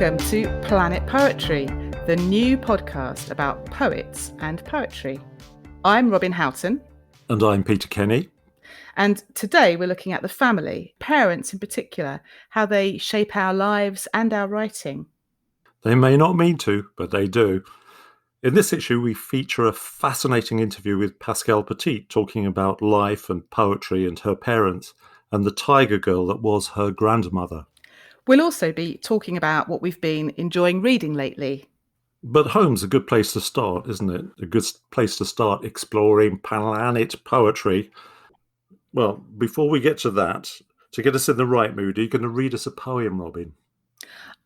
Welcome to Planet Poetry, the new podcast about poets and poetry. I'm Robin Houghton. And I'm Peter Kenny. And today we're looking at the family, parents in particular, how they shape our lives and our writing. They may not mean to, but they do. In this issue, we feature a fascinating interview with Pascale Petit talking about life and poetry and her parents and the tiger girl that was her grandmother. We'll also be talking about what we've been enjoying reading lately. But home's a good place to start, isn't it? A good place to start exploring planet poetry. Well, before we get to that, to get us in the right mood, are you going to read us a poem, Robin?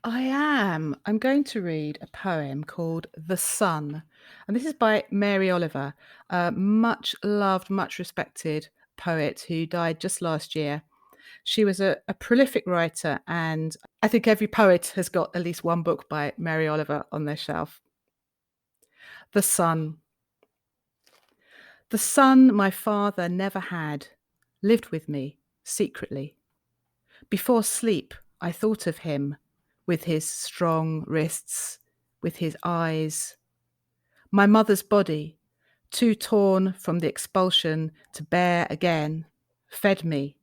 I am. I'm going to read a poem called The Sun. And this is by Mary Oliver, a much loved, much respected poet who died just last year. She was a prolific writer, and I think every poet has got at least one book by Mary Oliver on their shelf. The Sun. The son my father never had lived with me secretly. Before sleep, I thought of him with his strong wrists, with his eyes. My mother's body, too torn from the expulsion to bear again, fed me,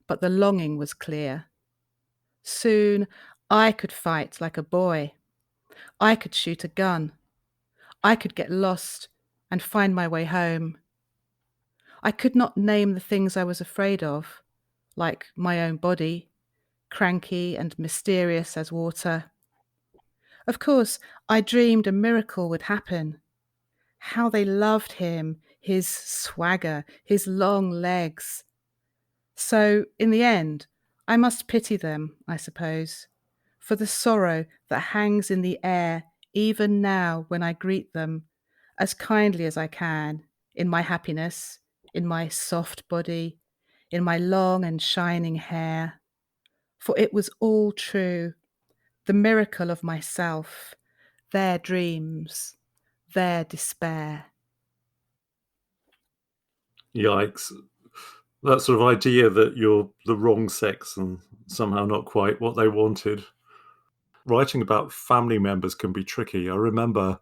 but the longing was clear. Soon I could fight like a boy. I could shoot a gun. I could get lost and find my way home. I could not name the things I was afraid of, like my own body, cranky and mysterious as water. Of course, I dreamed a miracle would happen. How they loved him, his swagger, his long legs. So, in the end, I must pity them, I suppose, for the sorrow that hangs in the air even now when I greet them, as kindly as I can, in my happiness, in my soft body, in my long and shining hair. For it was all true, the miracle of myself, their dreams, their despair. Yikes. That sort of idea that you're the wrong sex and somehow not quite what they wanted. Writing about family members can be tricky. I remember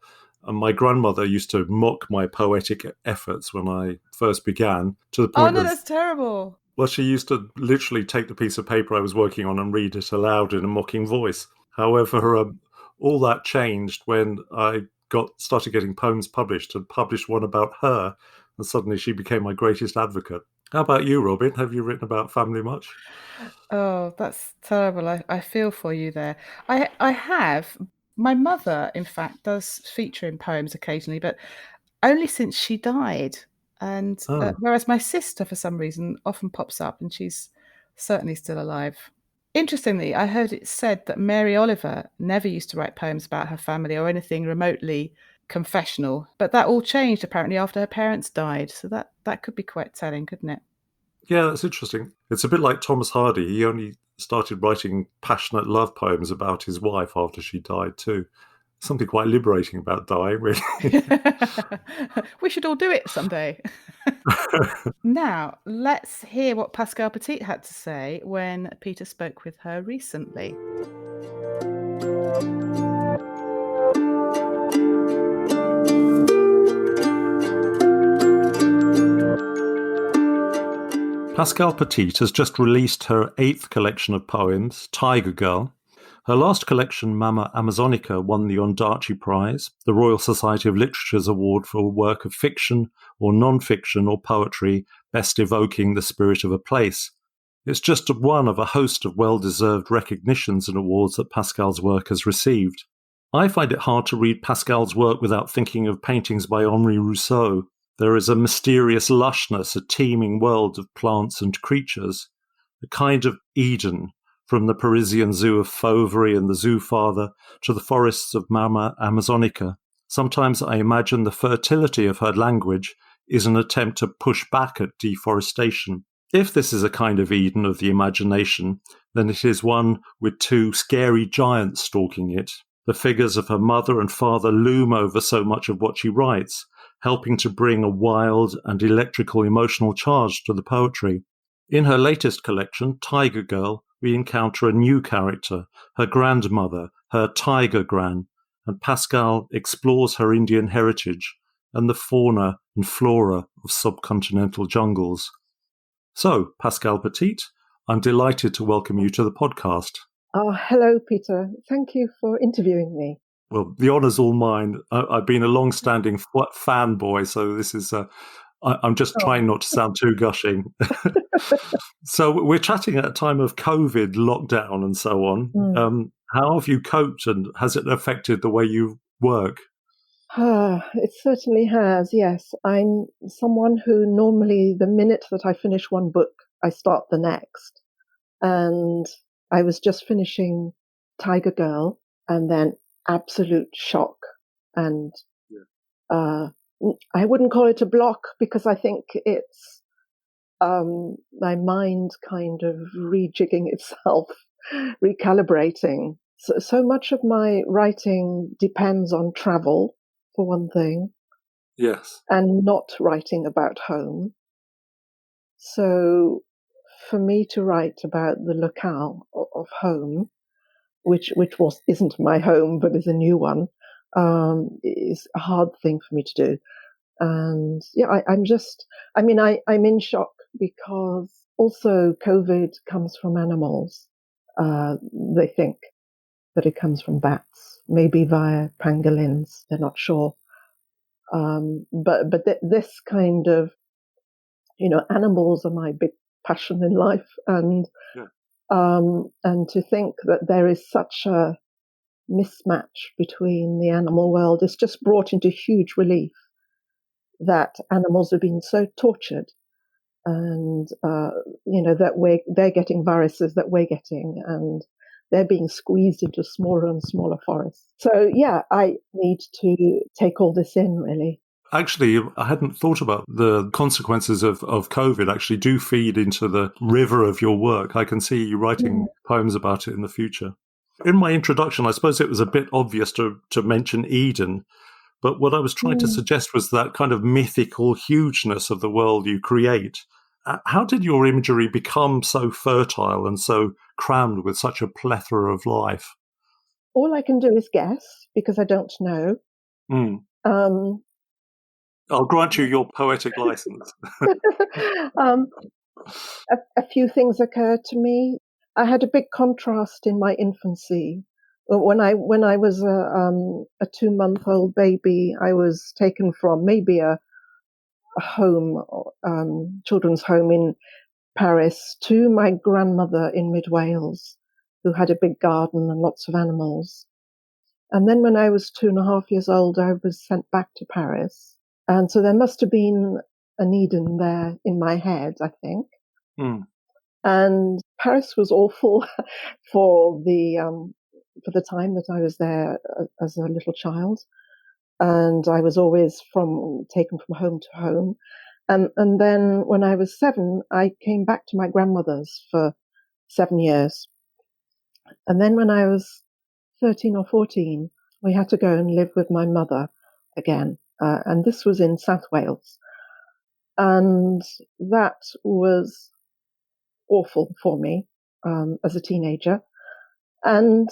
my grandmother used to mock my poetic efforts when I first began, to the point Oh no, that's terrible. Well, she used to literally take the piece of paper I was working on and read it aloud in a mocking voice. However, all that changed when I started getting poems published and published one about her, and suddenly she became my greatest advocate. How about you, Robin? Have you written about family much? Oh, that's terrible. I feel for you there. I have. My mother, in fact, does feature in poems occasionally, but only since she died. And Oh. whereas my sister, for some reason, often pops up, and she's certainly still alive. Interestingly, I heard it said that Mary Oliver never used to write poems about her family or anything remotely confessional, but that all changed apparently after her parents died. So that could be quite telling, couldn't it? Yeah, that's interesting. It's a bit like Thomas Hardy. He only started writing passionate love poems about his wife after she died too. Something quite liberating about dying, really. We should all do it someday. Now, let's hear what Pascale Petit had to say when Peter spoke with her recently. Pascale Petit has just released her 8th collection of poems, Tiger Girl. Her last collection, Mamma Amazonica, won the Ondaatje Prize, the Royal Society of Literature's award for a work of fiction or non-fiction or poetry best evoking the spirit of a place. It's just one of a host of well-deserved recognitions and awards that Pascale's work has received. I find it hard to read Pascale's work without thinking of paintings by Henri Rousseau. There is a mysterious lushness, a teeming world of plants and creatures, a kind of Eden, from the Parisian zoo of Fauvery and the Zoo Father to the forests of Mamma Amazonica. Sometimes I imagine the fertility of her language is an attempt to push back at deforestation. If this is a kind of Eden of the imagination, then it is one with two scary giants stalking it. The figures of her mother and father loom over so much of what she writes, helping to bring a wild and electrical emotional charge to the poetry. In her latest collection, Tiger Girl, we encounter a new character, her grandmother, her tiger gran, and Pascale explores her Indian heritage and the fauna and flora of subcontinental jungles. So, Pascale Petit, I'm delighted to welcome you to the podcast. Oh, hello, Peter. Thank you for interviewing me. Well, the honour's all mine. I've been a long-standing fanboy, so this is. I'm just trying not to sound too gushing. So we're chatting at a time of COVID lockdown and so on. How have you coped, and has it affected the way you work? It certainly has, yes. I'm someone who normally, the minute that I finish one book, I start the next. And I was just finishing Tiger Girl, and then absolute shock. And I wouldn't call it a block, because I think it's my mind kind of rejigging itself, recalibrating. So much of my writing depends on travel, for one thing. Yes. And not writing about home. So for me to write about the locale of home, which isn't my home but is a new one, is a hard thing for me to do. And I'm in shock, because also COVID comes from animals. They think that it comes from bats, maybe via pangolins. They're not sure. But this kind of, animals are my big passion in life, and to think that there is such a mismatch between the animal world is just brought into huge relief, that animals are being so tortured, and that they're getting viruses that we're getting, and they're being squeezed into smaller and smaller forests. So yeah, I need to take all this in, really. Actually, I hadn't thought about the consequences of COVID actually do feed into the river of your work. I can see you writing poems about it in the future. In my introduction, I suppose it was a bit obvious to mention Eden, but what I was trying to suggest was that kind of mythical hugeness of the world you create. How did your imagery become so fertile and so crammed with such a plethora of life? All I can do is guess, because I don't know. I'll grant you your poetic license. A few things occurred to me. I had a big contrast in my infancy. When I was a 2-month-old baby, I was taken from maybe a home, children's home in Paris, to my grandmother in Mid Wales, who had a big garden and lots of animals. And then when I was 2.5 years old, I was sent back to Paris. And so there must have been an Eden there in my head, I think. And Paris was awful for the time that I was there as a little child. And I was always taken from home to home. And then when I was 7, I came back to my grandmother's for 7 years. And then when I was 13 or 14, we had to go and live with my mother again. And this was in South Wales. And that was awful for me as a teenager. And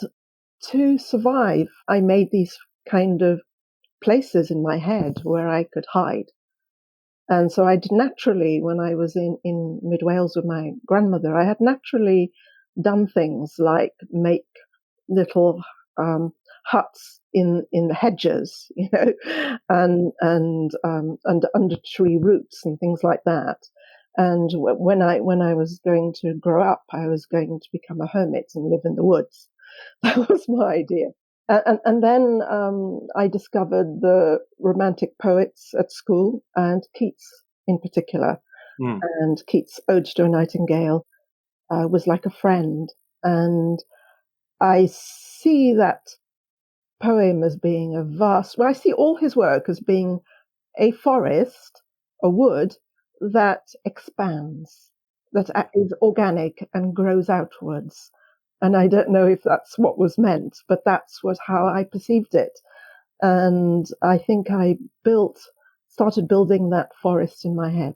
to survive, I made these kind of places in my head where I could hide. And so I did naturally, when I was in Mid Wales with my grandmother, I had naturally done things like make little huts in the hedges, and under tree roots and things like that. And when I was going to grow up, I was going to become a hermit and live in the woods. That was my idea. And then I discovered the Romantic poets at school, and Keats in particular. And Keats' Ode to a Nightingale was like a friend. And I see that poem as being I see all his work as being a forest, a wood that expands, that is organic and grows outwards. And I don't know if that's what was meant, but that's how I perceived it. And I think I started building that forest in my head.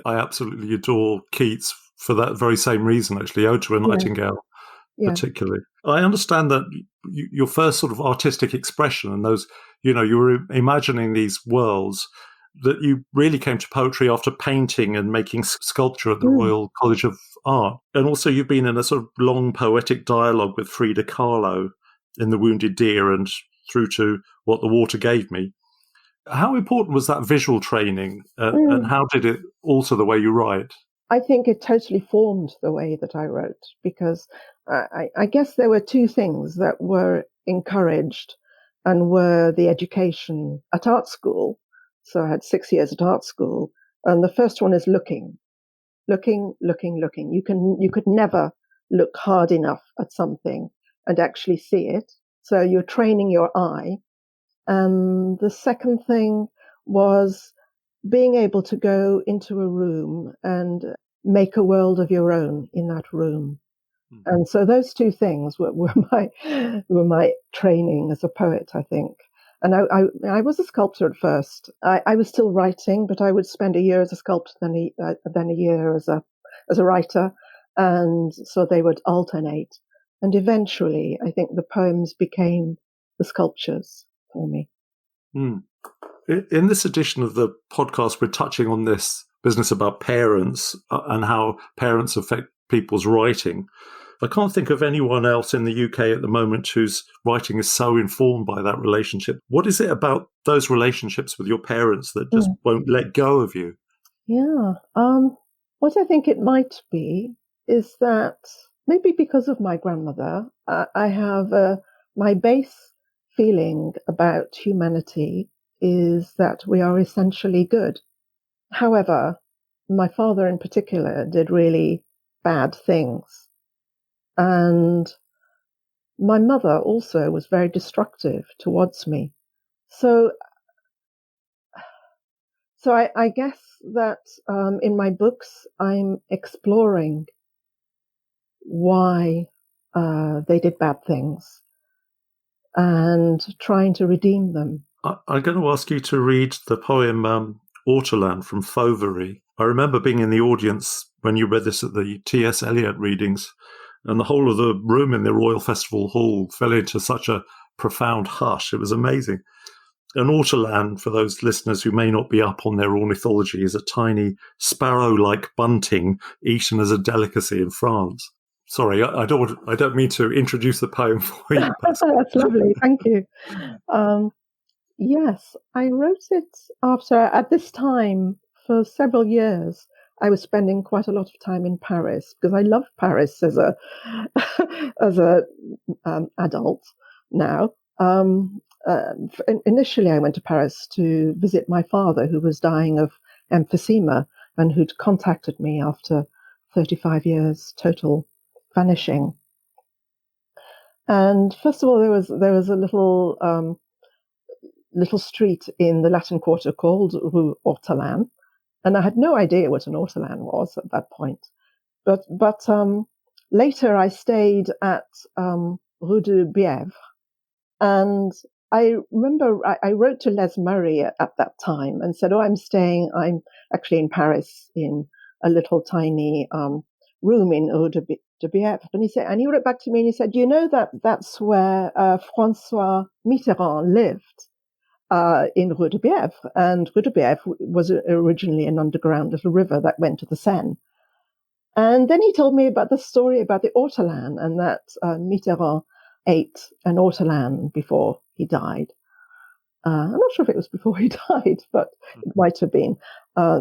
I absolutely adore Keats for that very same reason, actually, Ode to a Nightingale, particularly. I understand that your first sort of artistic expression and those, you were imagining these worlds, that you really came to poetry after painting and making sculpture at the Mm. Royal College of Art. And also you've been in a sort of long poetic dialogue with Frida Kahlo in The Wounded Deer and through to What the Water Gave Me. How important was that visual training, and Mm. how did it alter the way you write? I think it totally formed the way that I wrote, because I guess there were two things that were encouraged and were the education at art school. So I had 6 years at art school. And the first one is looking, looking, looking, looking. You could never look hard enough at something and actually see it. So you're training your eye. And the second thing was being able to go into a room and make a world of your own in that room. And so those two things were my training as a poet, I think. And I was a sculptor at first. I was still writing, but I would spend a year as a sculptor, then a year as a writer, and so they would alternate. And eventually, I think the poems became the sculptures for me. Mm. In this edition of the podcast, we're touching on this business about parents and how parents affect people's writing. I can't think of anyone else in the UK at the moment whose writing is so informed by that relationship. What is it about those relationships with your parents that just won't let go of you? Yeah. What I think it might be is that maybe because of my grandmother, I have my base feeling about humanity is that we are essentially good. However, my father in particular did really bad things. And my mother also was very destructive towards me. So, I guess that in my books, I'm exploring why they did bad things and trying to redeem them. I'm going to ask you to read the poem Ortolan from Fauvery. I remember being in the audience when you read this at the T.S. Eliot readings, and the whole of the room in the Royal Festival Hall fell into such a profound hush. It was amazing. An ortolan, for those listeners who may not be up on their ornithology, is a tiny sparrow-like bunting eaten as a delicacy in France. Sorry, I don't mean to introduce the poem for you, Pascale. That's lovely. Thank you. Yes, I wrote it after, at this time, for several years, I was spending quite a lot of time in Paris because I love Paris as a as a adult now. Initially, I went to Paris to visit my father, who was dying of emphysema and who'd contacted me after 35 years total vanishing. And first of all, there was a little street in the Latin Quarter called Rue Ortolan, and I had no idea what an ortolan was at that point. But later I stayed at Rue de Bièvre, and I remember I wrote to Les Murray at that time and said, I'm actually in Paris in a little tiny room in Rue de Bièvre. And he wrote back to me and he said, that's where François Mitterrand lived. In Rue de Bièvre. And Rue de Bièvre was originally an underground little river that went to the Seine. And then he told me about the story about the ortolan and that Mitterrand ate an ortolan before he died. I'm not sure if it was before he died, but it might have been.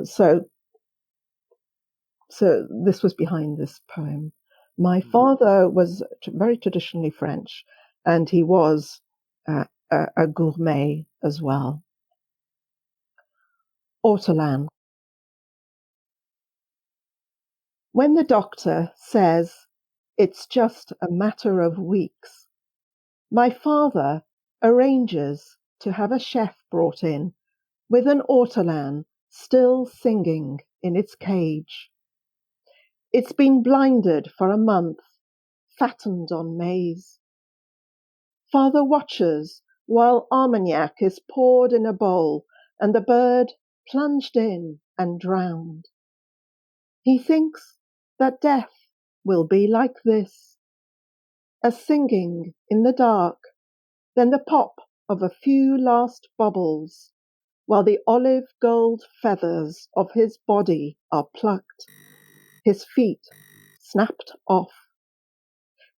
So this was behind this poem. My father was very traditionally French, and he was a gourmet as well. Ortolan. When the doctor says it's just a matter of weeks, my father arranges to have a chef brought in with an ortolan still singing in its cage. It's been blinded for a month, fattened on maize. Father watches while Armagnac is poured in a bowl and the bird plunged in and drowned. He thinks that death will be like this. a singing in the dark, then the pop of a few last bubbles, while the olive gold feathers of his body are plucked, his feet snapped off.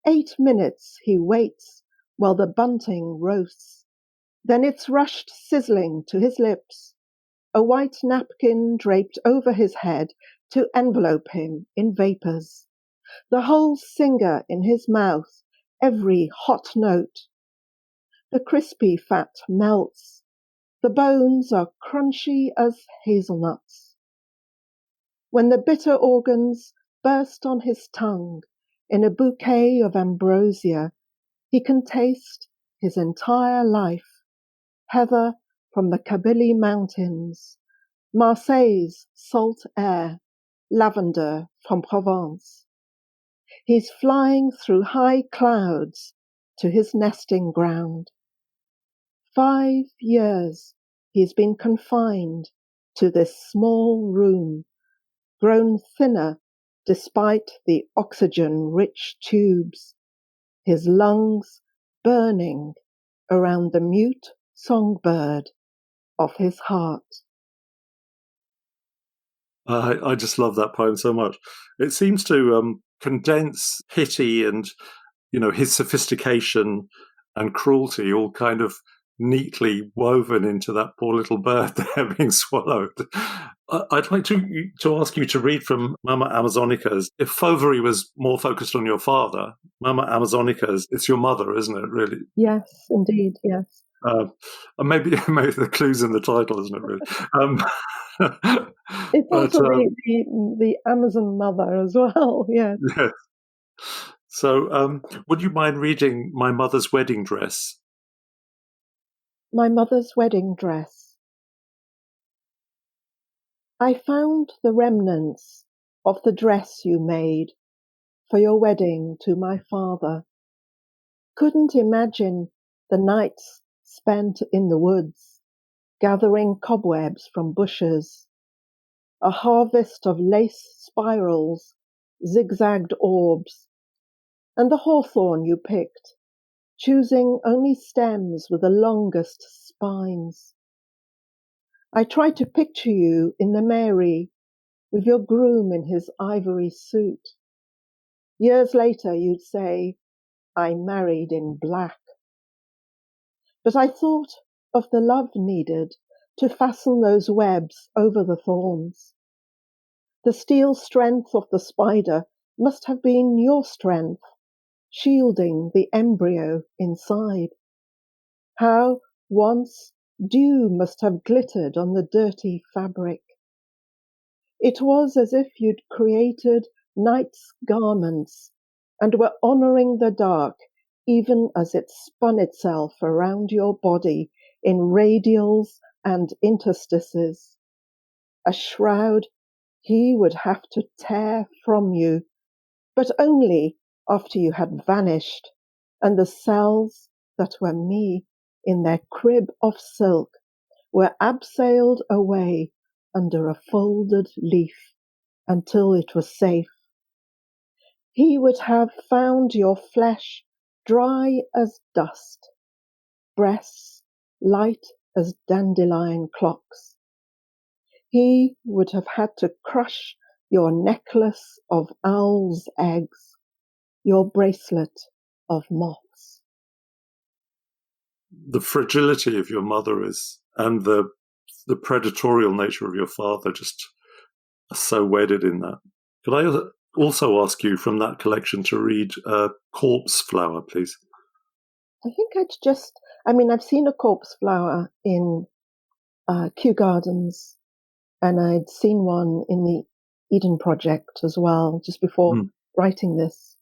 8 minutes he waits while the bunting roasts, then it's rushed sizzling to his lips, a white napkin draped over his head to envelope him in vapours, the whole singer in his mouth, every hot note. The crispy fat melts, the bones are crunchy as hazelnuts. When the bitter organs burst on his tongue in a bouquet of ambrosia, he can taste his entire life, heather from the Kabylie Mountains, Marseille's salt air, lavender from Provence. He's flying through high clouds to his nesting ground. 5 years he's been confined to this small room, grown thinner despite the oxygen-rich tubes, his lungs burning around the mute songbird of his heart. I just love that poem so much. It seems to condense pity and, his sophistication and cruelty all kind of neatly woven into that poor little bird there being swallowed. I'd like to ask you to read from Mama Amazonica's. If Fovary was more focused on your father, Mama Amazonica's, it's your mother, isn't it, really? Yes, indeed, yes. Maybe the clue's in the title, isn't it, really? It's also the Amazon mother as well, yes. Yes. So, would you mind reading My Mother's Wedding Dress? My mother's wedding dress. I found the remnants of the dress you made for your wedding to my father. Couldn't imagine the nights spent in the woods, gathering cobwebs from bushes, a harvest of lace spirals, zigzagged orbs, and the hawthorn you picked, choosing only stems with the longest spines. I tried to picture you in the mairie, with your groom in his ivory suit. Years later you'd say, I married in black. But I thought of the love needed to fasten those webs over the thorns. The steel strength of the spider must have been your strength, shielding the embryo inside. How once dew must have glittered on the dirty fabric. It was as if you'd created night's garments and were honoring the dark even as it spun itself around your body in radials and interstices. A shroud he would have to tear from you, but only after you had vanished, and the cells that were me in their crib of silk were abseiled away under a folded leaf until it was safe. He would have found your flesh dry as dust, breasts light as dandelion clocks. He would have had to crush your necklace of owl's eggs, your bracelet of moths. The fragility of your mother and the predatorial nature of your father just are so wedded in that. Could I also ask you from that collection to read Corpse Flower, please? I think I've seen a corpse flower in Kew Gardens, and I'd seen one in the Eden Project as well, just before writing this.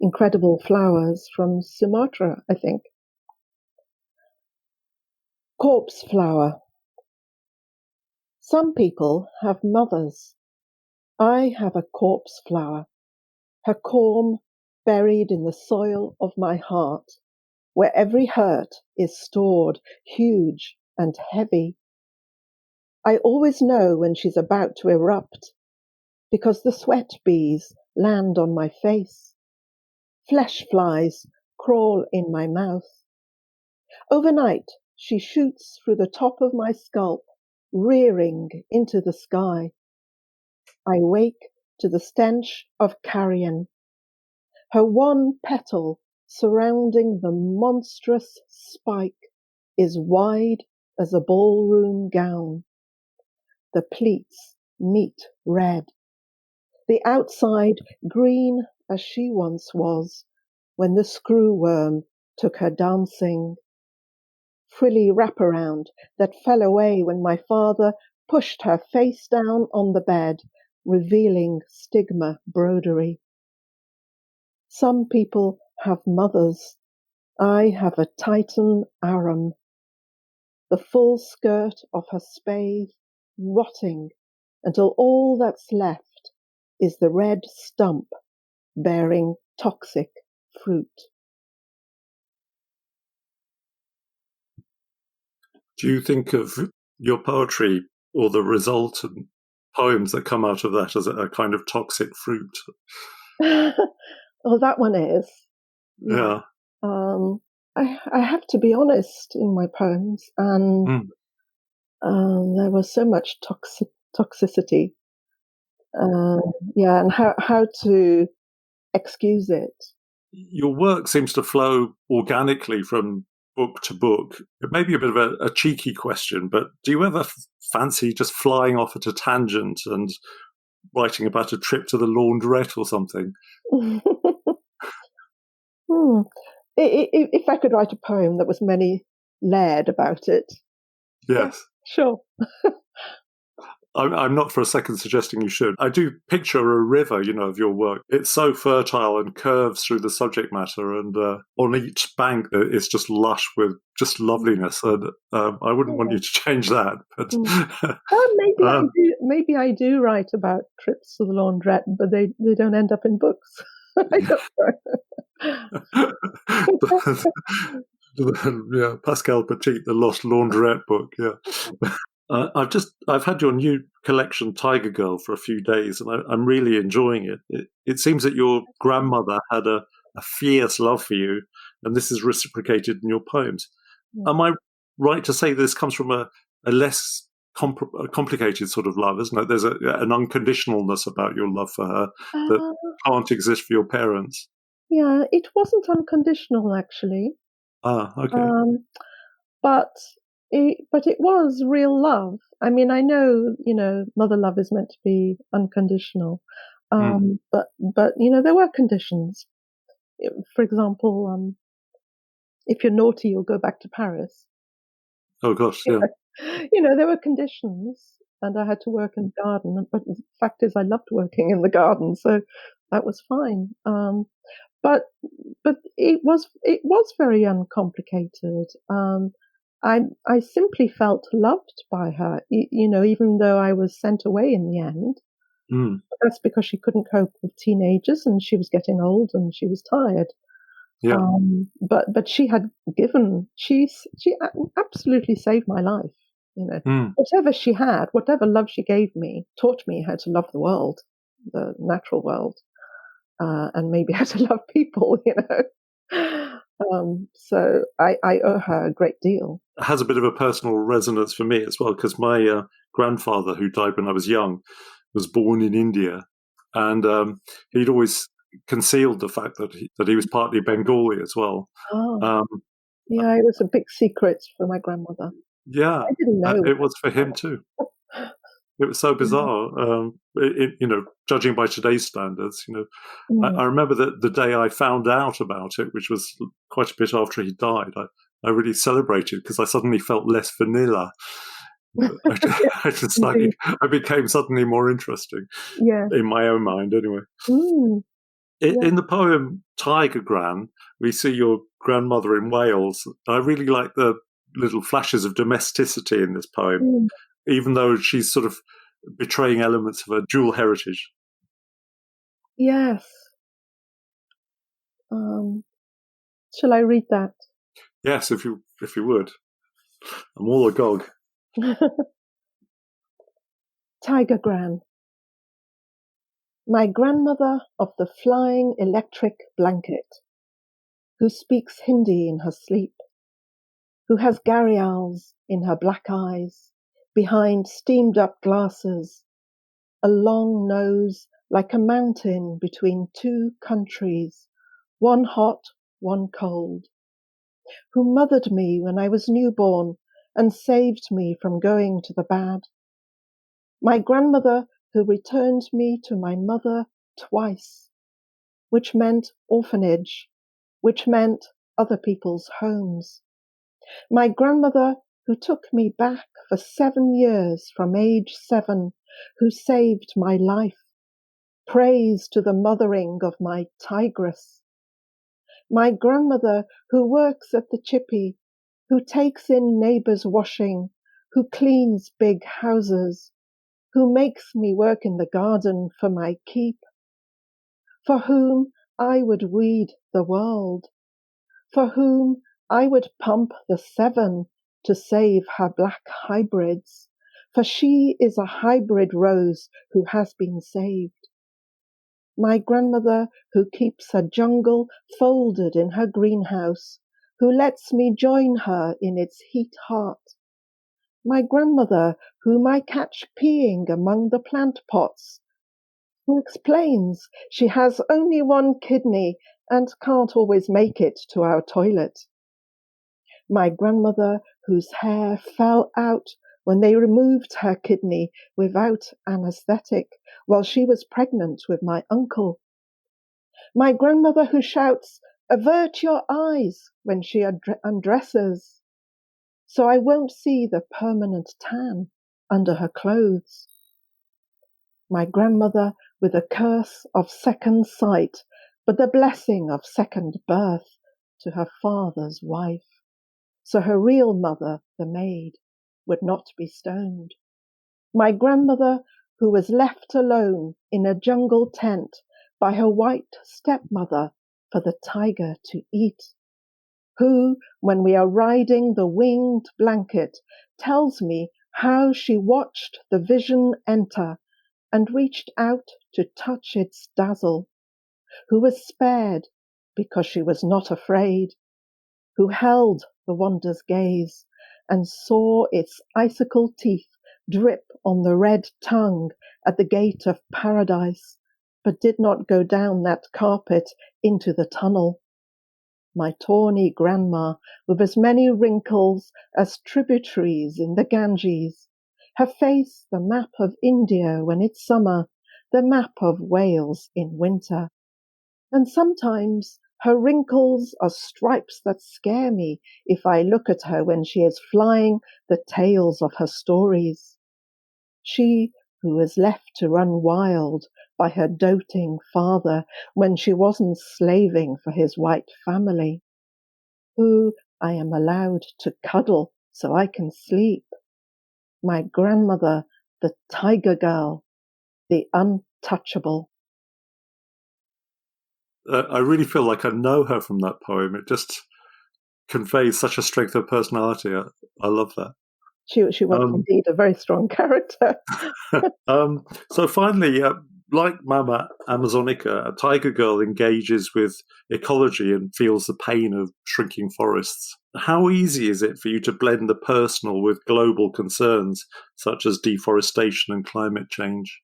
Incredible flowers from Sumatra, I think. Corpse flower. Some people have mothers. I have a corpse flower, her corm buried in the soil of my heart, where every hurt is stored, huge and heavy. I always know when she's about to erupt, because the sweat bees land on my face, Flesh flies crawl in my mouth. Overnight, she shoots through the top of my scalp, rearing into the sky. I wake to the stench of carrion, her one petal surrounding the monstrous spike is wide as a ballroom gown. The pleats meet red, the outside green as she once was when the screwworm took her dancing. Frilly wraparound that fell away when my father pushed her face down on the bed, revealing stigma broderie. Some people have mothers. I have a Titan arum, the full skirt of her spathe rotting until all that's left is the red stump bearing toxic fruit. Do you think of your poetry or the result and poems that come out of that as a kind of toxic fruit? Well, that one is. Yeah. I have to be honest in my poems, and there was so much toxicity. And how to excuse it. Your work seems to flow organically from book to book. It may be a bit of a cheeky question, but do you ever fancy just flying off at a tangent and writing about a trip to the laundrette or something? If I could write a poem that was many layered about it. Yes. Yeah, sure. I'm not for a second suggesting you should. I do picture a river, of your work. It's so fertile and curves through the subject matter, and on each bank it's just lush with just loveliness. And I wouldn't want you to change that. But maybe I do write about trips to the laundrette, but they don't end up in books. I don't know. Yeah, Pascale Petit, the Lost Laundrette book. Yeah. I've had your new collection, Tiger Girl, for a few days, and I'm really enjoying it. It seems that your grandmother had a fierce love for you, and this is reciprocated in your poems. Yeah. Am I right to say this comes from a less complicated sort of love, isn't it? There's an unconditionalness about your love for her that can't exist for your parents. Yeah, it wasn't unconditional, actually. Okay. But it was real love. I mean, I know, mother love is meant to be unconditional. But there were conditions. For example, if you're naughty, you'll go back to Paris. Oh gosh, yeah. There were conditions, and I had to work in the garden. But the fact is, I loved working in the garden, so that was fine. But it was very uncomplicated. I simply felt loved by her, even though I was sent away in the end. That's because she couldn't cope with teenagers, and she was getting old, and she was tired. Yeah. But she had given. She absolutely saved my life. Whatever she had, whatever love she gave me, taught me how to love the world, the natural world, and maybe how to love people. So I owe her a great deal. It has a bit of a personal resonance for me as well, because my grandfather, who died when I was young, was born in India, and he'd always concealed the fact that he was partly Bengali as well. Yeah, it was a big secret for my grandmother. Yeah, I didn't know it was for him too. It was so bizarre, judging by today's standards. I remember that the day I found out about it, which was quite a bit after he died, I really celebrated because I suddenly felt less vanilla. I became suddenly more interesting, in my own mind, anyway. In the poem Tiger Gran, we see your grandmother in Wales. I really like the little flashes of domesticity in this poem, even though she's sort of betraying elements of her dual heritage. Yes. Shall I read that? Yes, if you would. I'm all agog. Tiger Gran. My grandmother of the flying electric blanket, who speaks Hindi in her sleep, who has gharials in her black eyes, behind steamed-up glasses, a long nose like a mountain between two countries, one hot, one cold, who mothered me when I was newborn and saved me from going to the bad. My grandmother who returned me to my mother twice, which meant orphanage, which meant other people's homes. My grandmother who took me back for 7 years from age 7, who saved my life. Praise to the mothering of my tigress. My grandmother who works at the chippy, who takes in neighbors' washing, who cleans big houses, who makes me work in the garden for my keep, for whom I would weed the world, for whom I would pump the Severn to save her black hybrids, for she is a hybrid rose who has been saved. My grandmother who keeps a jungle folded in her greenhouse, who lets me join her in its heat heart. My grandmother whom I catch peeing among the plant pots, who explains she has only one kidney and can't always make it to our toilet. My grandmother whose hair fell out when they removed her kidney without anesthetic while she was pregnant with my uncle. My grandmother who shouts, "Avert your eyes," when she undresses, so I won't see the permanent tan under her clothes. My grandmother with a curse of second sight, but the blessing of second birth to her father's wife, so her real mother, the maid, would not be stoned. My grandmother who was left alone in a jungle tent by her white stepmother for the tiger to eat, who, when we are riding the winged blanket, tells me how she watched the vision enter and reached out to touch its dazzle, who was spared because she was not afraid, who held the wonder's gaze and saw its icicle teeth drip on the red tongue at the gate of paradise, but did not go down that carpet into the tunnel. My tawny grandma, with as many wrinkles as tributaries in the Ganges, her face the map of India when it's summer, the map of Wales in winter. And sometimes her wrinkles are stripes that scare me if I look at her when she is flying the tales of her stories. She who was left to run wild by her doting father when she wasn't slaving for his white family, who I am allowed to cuddle so I can sleep. My grandmother, the tiger girl, the untouchable. I really feel like I know her from that poem. It just conveys such a strength of personality. I love that. She was indeed a very strong character. So finally, like Mama Amazonica, a tiger girl engages with ecology and feels the pain of shrinking forests. How easy is it for you to blend the personal with global concerns such as deforestation and climate change?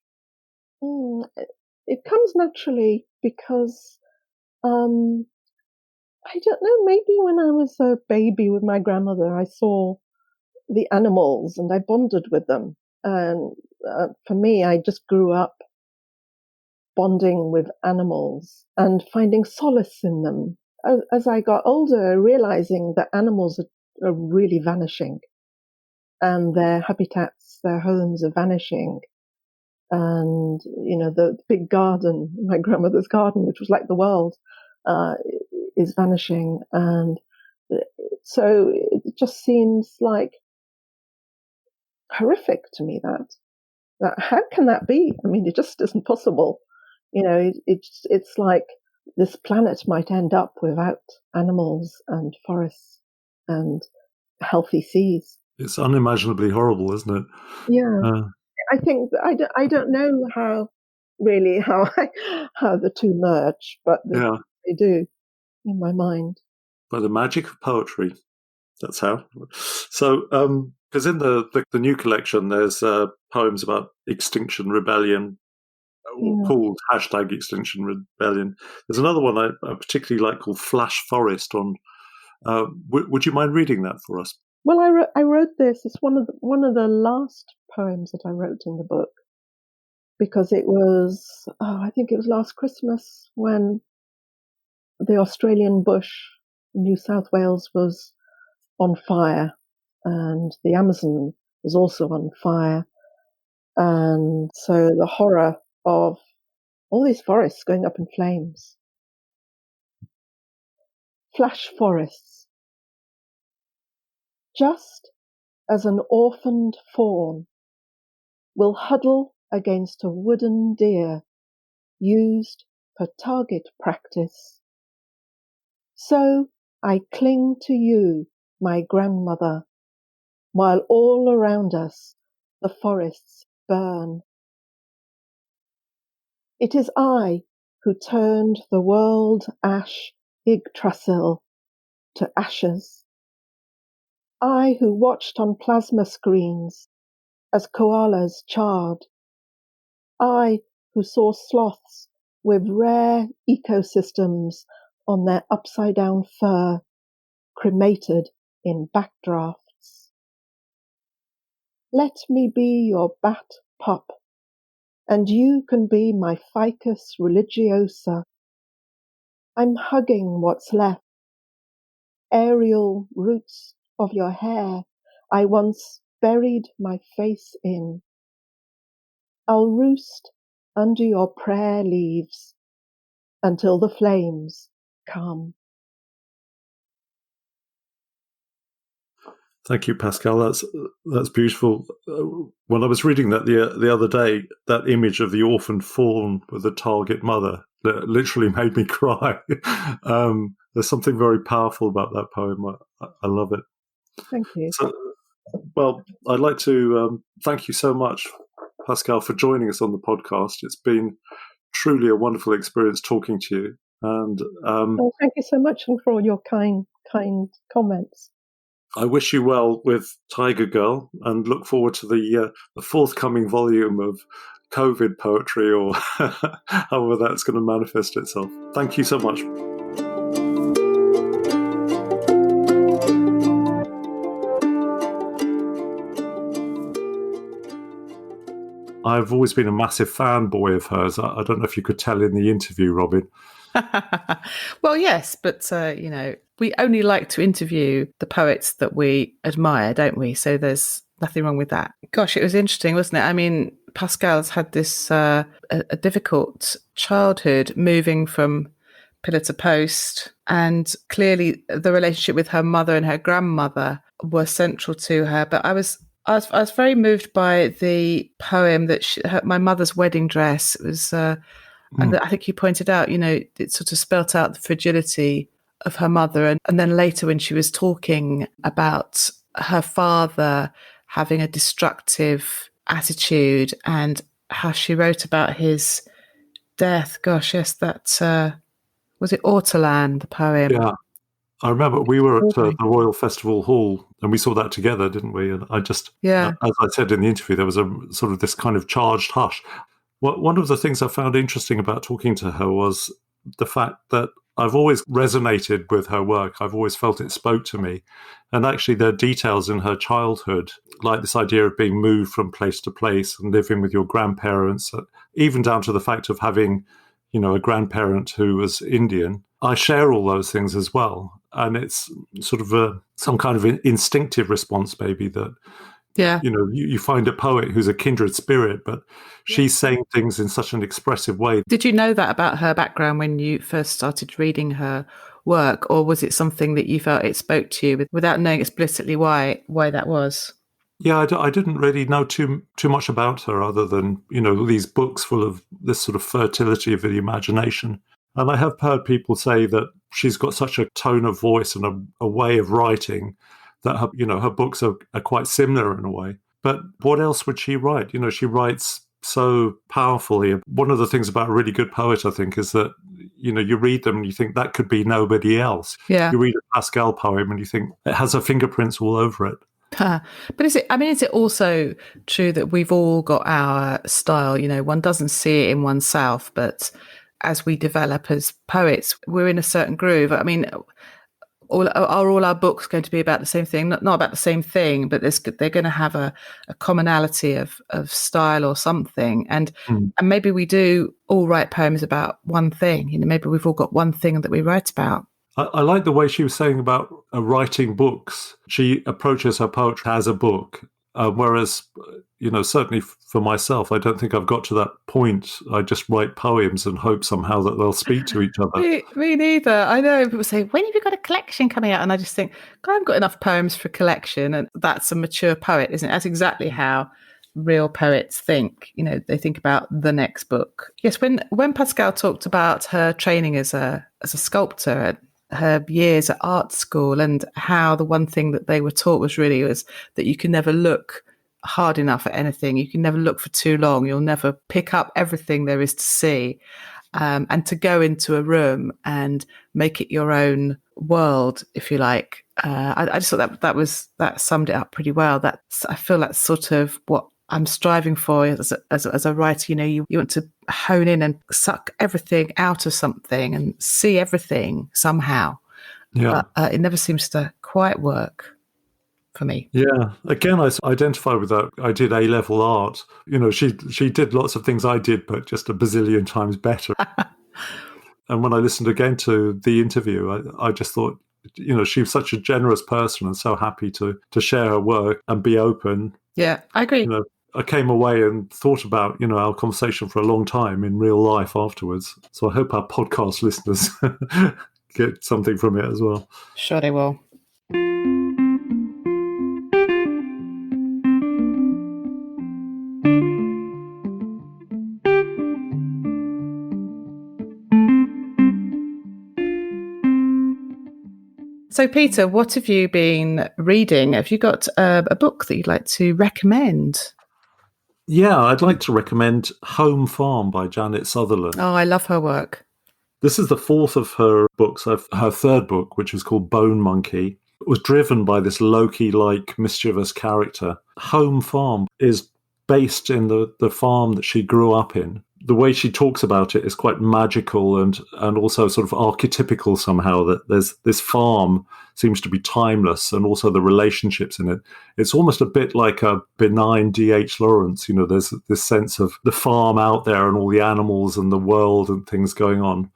It comes naturally because I don't know, maybe when I was a baby with my grandmother, I saw the animals and I bonded with them. And for me, I just grew up bonding with animals and finding solace in them. As I got older, realizing that animals are really vanishing and their habitats, their homes are vanishing. And, the big garden, my grandmother's garden, which was like the world, is vanishing. And so it just seems like horrific to me that how can that be? I mean, it just isn't possible. It's like this planet might end up without animals and forests and healthy seas. It's unimaginably horrible, isn't it? Yeah. I think I don't know how really how how the two merge, but Yeah, they do in my mind. by the magic of poetry. That's how. So, because in the new collection, there's poems about Extinction Rebellion, Yeah. called hashtag Extinction Rebellion. There's another one I particularly like called Flash Forest. Would you mind reading that for us? Well, I wrote this. It's one of the last poems that I wrote in the book because it was I think it was last Christmas when the Australian bush, New South Wales, was on fire, and the Amazon was also on fire, and so the horror of all these forests going up in flames. Flash forests, just as an orphaned fawn will huddle against a wooden deer used for target practice. So I cling to you, my grandmother, while all around us the forests burn. It is I who turned the world ash Yggdrasil to ashes. I who watched on plasma screens as koalas charred. I who saw sloths with rare ecosystems on their upside-down fur cremated in backdrafts. Let me be your bat pup, and you can be my ficus religiosa. I'm hugging what's left, aerial roots of your hair I once buried my face in. I'll roost under your prayer leaves until the flames come. Thank you, Pascal. That's beautiful. When I was reading that the other day, that image of the orphaned fawn with the target mother literally made me cry. There's something very powerful about that poem. I love it. Thank you. So, well, I'd like to thank you so much, Pascal, for joining us on the podcast. It's been truly a wonderful experience talking to you. And thank you so much for all your kind comments. I wish you well with Tiger Girl and look forward to the forthcoming volume of COVID poetry, or however that's going to manifest itself. Thank you so much. I've always been a massive fanboy of hers. I don't know if you could tell in the interview, Robin. Well, yes, but we only like to interview the poets that we admire, don't we? So there's nothing wrong with that. Gosh, it was interesting, wasn't it? I mean, Pascale's had this a difficult childhood, moving from pillar to post, and clearly the relationship with her mother and her grandmother were central to her. But I was very moved by the poem that my mother's wedding dress. It was. And I think you pointed out, it sort of spelt out the fragility of her mother. And then later when she was talking about her father having a destructive attitude and how she wrote about his death. Gosh, yes, that was it Ortolan, the poem? Yeah. I remember we were at the Royal Festival Hall and we saw that together, didn't we? And I just, as I said in the interview, there was a sort of this kind of charged hush. One of the things I found interesting about talking to her was the fact that I've always resonated with her work. I've always felt it spoke to me. And actually, there are details in her childhood, like this idea of being moved from place to place and living with your grandparents, even down to the fact of having, a grandparent who was Indian. I share all those things as well. And it's sort of some kind of instinctive response, maybe, that you find a poet who's a kindred spirit, but she's saying things in such an expressive way. Did you know that about her background when you first started reading her work, or was it something that you felt it spoke to you without knowing explicitly why that was? Yeah, I didn't really know too much about her other than, these books full of this sort of fertility of the imagination. And I have heard people say that she's got such a tone of voice and a way of writing that her books are quite similar in a way. But what else would she write? She writes so powerfully. One of the things about a really good poet, I think, is that, you read them and you think that could be nobody else. Yeah. You read a Pascale poem and you think it has her fingerprints all over it. But is it also true that we've all got our style? One doesn't see it in oneself, but as we develop as poets, we're in a certain groove. I mean, are all our books going to be about the same thing? Not about the same thing, but they're going to have a commonality of style or something. And maybe we do all write poems about one thing. Maybe we've all got one thing that we write about. I like the way she was saying about writing books. She approaches her poetry as a book, whereas, certainly for myself, I don't think I've got to that point. I just write poems and hope somehow that they'll speak to each other. Me neither. I know people say, when have you got a collection coming out? And I just think, I haven't got enough poems for a collection. And that's a mature poet, isn't it? That's exactly how real poets think. They think about the next book. Yes, when Pascale talked about her training as a sculptor, her years at art school, and how the one thing that they were taught was that you can never look hard enough at anything. You can never look for too long. You'll never pick up everything there is to see. And to go into a room and make it your own world, if you like. I just thought that summed it up pretty well. I feel that's sort of what I'm striving for as a writer. You want to hone in and suck everything out of something and see everything somehow. Yeah. It never seems to quite work for me. Yeah. Again, I identify with that. I did A-level art. She did lots of things I did, but just a bazillion times better. And when I listened again to the interview, I just thought, she was such a generous person and so happy to share her work and be open. Yeah, I agree. I came away and thought about, our conversation for a long time in real life afterwards. So I hope our podcast listeners get something from it as well. Sure they will. So, Peter, what have you been reading? Have you got a book that you'd like to recommend? Yeah, I'd like to recommend Home Farm by Janet Sutherland. Oh, I love her work. This is the fourth of her books. Her third book, which is called Bone Monkey, was driven by this Loki-like mischievous character. Home Farm is based in the farm that she grew up in. The way she talks about it is quite magical and also sort of archetypical somehow, that there's this farm seems to be timeless, and also the relationships in it. It's almost a bit like a benign D.H. Lawrence. There's this sense of the farm out there and all the animals and the world and things going on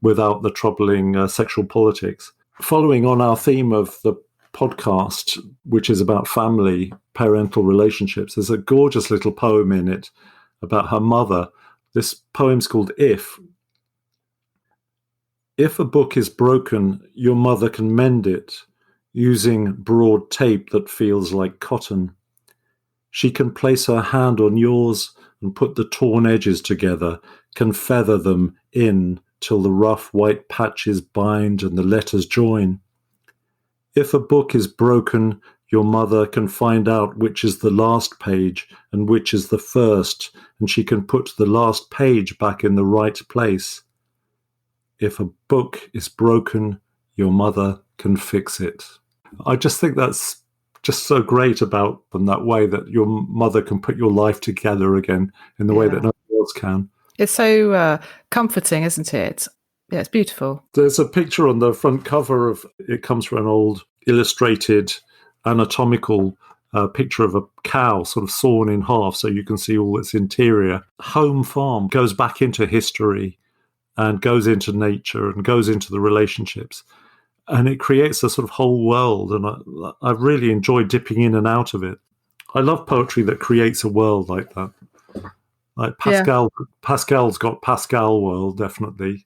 without the troubling sexual politics. Following on our theme of the podcast, which is about family, parental relationships, there's a gorgeous little poem in it about her mother. This poem's called If. If a book is broken, your mother can mend it using broad tape that feels like cotton. She can place her hand on yours and put the torn edges together, can feather them in till the rough white patches bind and the letters join. If a book is broken, your mother can find out which is the last page and which is the first, and she can put the last page back in the right place. If a book is broken, your mother can fix it. I just think that's just so great about them, that way that your mother can put your life together again in the way that nobody else can. It's so comforting, isn't it? Yeah, it's beautiful. There's a picture on the front cover of it, comes from an old illustrated anatomical picture of a cow sort of sawn in half so you can see all its interior. Home Farm goes back into history and goes into nature and goes into the relationships, and it creates a sort of whole world, and I really enjoy dipping in and out of it. I love poetry that creates a world like that. Like Pascale's got Pascale world, definitely,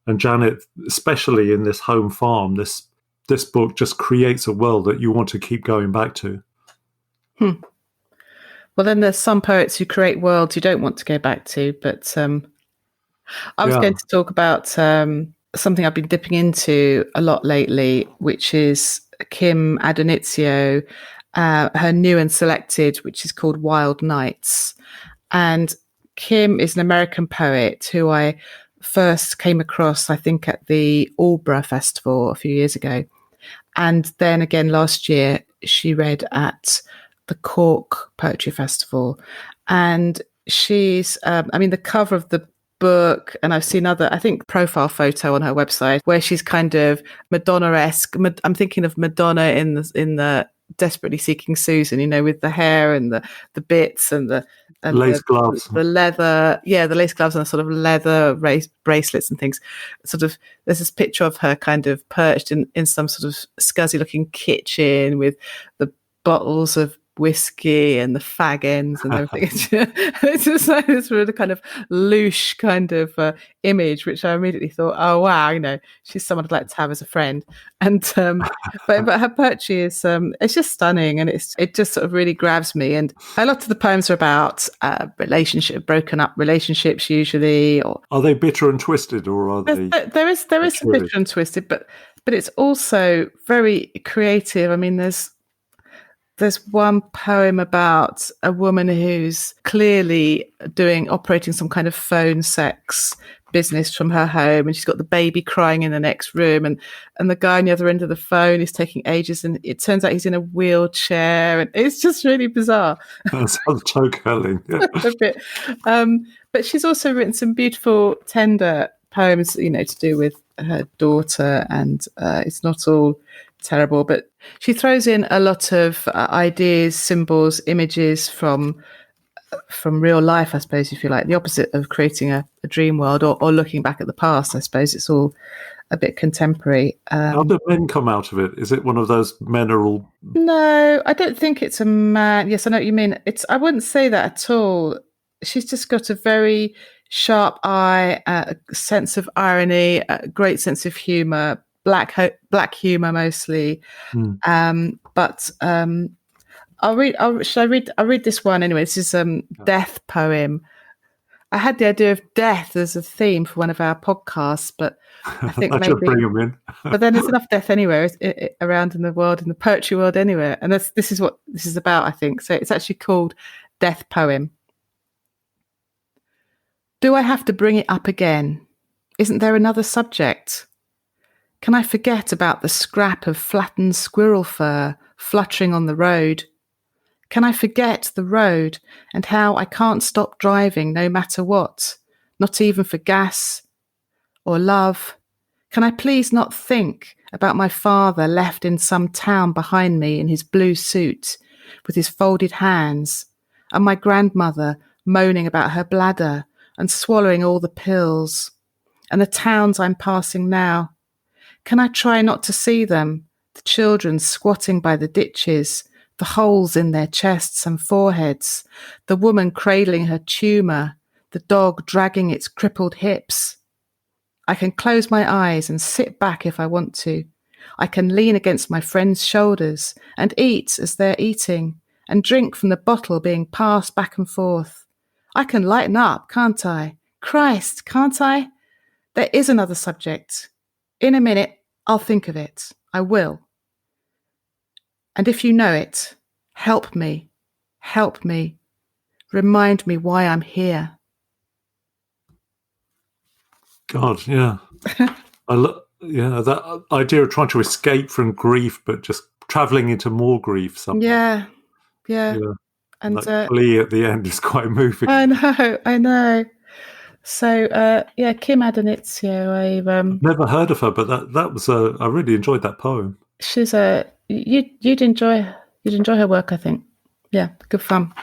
and Janet, especially in this Home Farm, this book just creates a world that you want to keep going back to. Well, then there's some poets who create worlds you don't want to go back to, but I was going to talk about something I've been dipping into a lot lately, which is Kim Adonizio, her new and selected, which is called Wild Nights. And Kim is an American poet who I first came across, I think, at the Aldeburgh Festival a few years ago. And then again last year, she read at the Cork Poetry Festival. And she's, the cover of the book, and I've seen other, I think, profile photo on her website where she's kind of Madonna-esque. I'm thinking of Madonna in the Desperately Seeking Susan, with the hair and the bits and the Lace gloves. the leather, the lace gloves and the sort of leather bracelets and things. Sort of, there's this picture of her kind of perched in some sort of scuzzy looking kitchen with the bottles of whiskey and the fag ends and everything. It's just like this really kind of louche kind of image, which I immediately thought, oh wow, she's someone I'd like to have as a friend. And but her poetry is it's just stunning, and it just sort of really grabs me. And a lot of the poems are about broken up relationships usually. Or are they bitter and twisted, or are they? There is some bitter and twisted, but it's also very creative. I mean, there's one poem about a woman who's clearly operating some kind of phone sex business from her home, and she's got the baby crying in the next room, and the guy on the other end of the phone is taking ages, and it turns out he's in a wheelchair, and it's just really bizarre. That sounds so curling. Yeah. A bit. But she's also written some beautiful, tender poems, to do with her daughter, and it's not all terrible, but she throws in a lot of ideas, symbols, images from real life, I suppose, if you like, the opposite of creating a dream world or looking back at the past. I suppose it's all a bit contemporary. How do men come out of it? Is it one of those men are all? No, I don't think it's a man. Yes, I know what you mean. I wouldn't say that at all. She's just got a very sharp eye, a sense of irony, a great sense of humour, black humour mostly. But I'll read this one anyway. This is death poem. I had the idea of death as a theme for one of our podcasts, but I think I should bring them in. But then there's enough death anywhere around in the world, in the poetry world anywhere, and this is what this is about, I think. So it's actually called Death Poem. Do I have to bring it up again? Isn't there another subject? Can I forget about the scrap of flattened squirrel fur fluttering on the road? Can I forget the road and how I can't stop driving no matter what, not even for gas or love? Can I please not think about my father left in some town behind me in his blue suit with his folded hands, and my grandmother moaning about her bladder and swallowing all the pills, and the towns I'm passing now? Can I try not to see them, the children squatting by the ditches, the holes in their chests and foreheads, the woman cradling her tumour, the dog dragging its crippled hips? I can close my eyes and sit back if I want to. I can lean against my friends' shoulders and eat as they're eating, and drink from the bottle being passed back and forth. I can lighten up, can't I? Christ, can't I? There is another subject. In a minute, I'll think of it. I will. And if you know it, help me. Help me. Remind me why I'm here. God, yeah. That idea of trying to escape from grief, but just travelling into more grief somehow. Yeah. And that plea at the end is quite moving. I know. So, Kim Adenizio, I've never heard of her, but that was I really enjoyed that poem. She's you'd enjoy her work, I think. Yeah, good fun.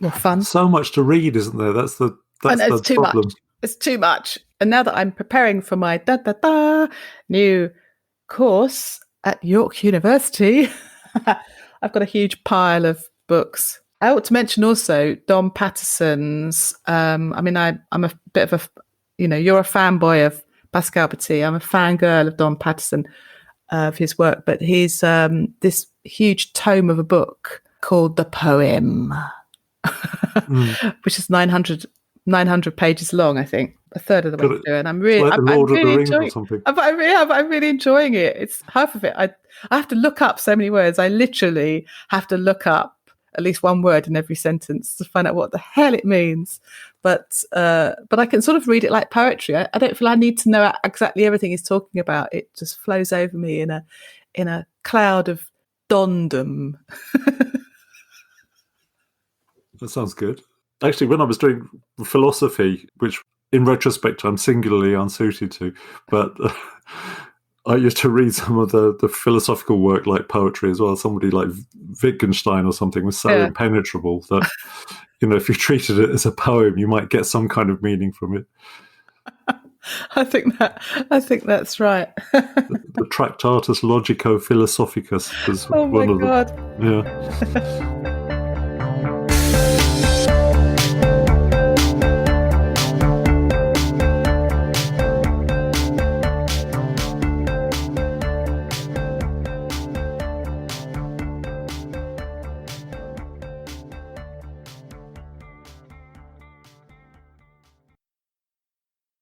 Well, fun. So much to read, isn't there? That's the problem. It's too much. And now that I'm preparing for my new course at York University, I've got a huge pile of books. I ought to mention also Don Patterson's. I'm a bit of a, you're a fanboy of Pascale Petit. I'm a fangirl of Don Patterson, of his work. But he's this huge tome of a book called The Poem, which is 900 pages long, I think. A third of the way through, and I'm really enjoying it. It's half of it. I have to look up so many words. I literally have to look up at least one word in every sentence to find out what the hell it means. But I can sort of read it like poetry. I don't feel I need to know exactly everything he's talking about. It just flows over me in a cloud of dondom. That sounds good. Actually, when I was doing philosophy, which in retrospect I'm singularly unsuited to, but I used to read some of the philosophical work like poetry as well. Somebody like Wittgenstein or something was so impenetrable that, if you treated it as a poem, you might get some kind of meaning from it. I think that's right. The Tractatus Logico Philosophicus was oh my one of God. them. Yeah.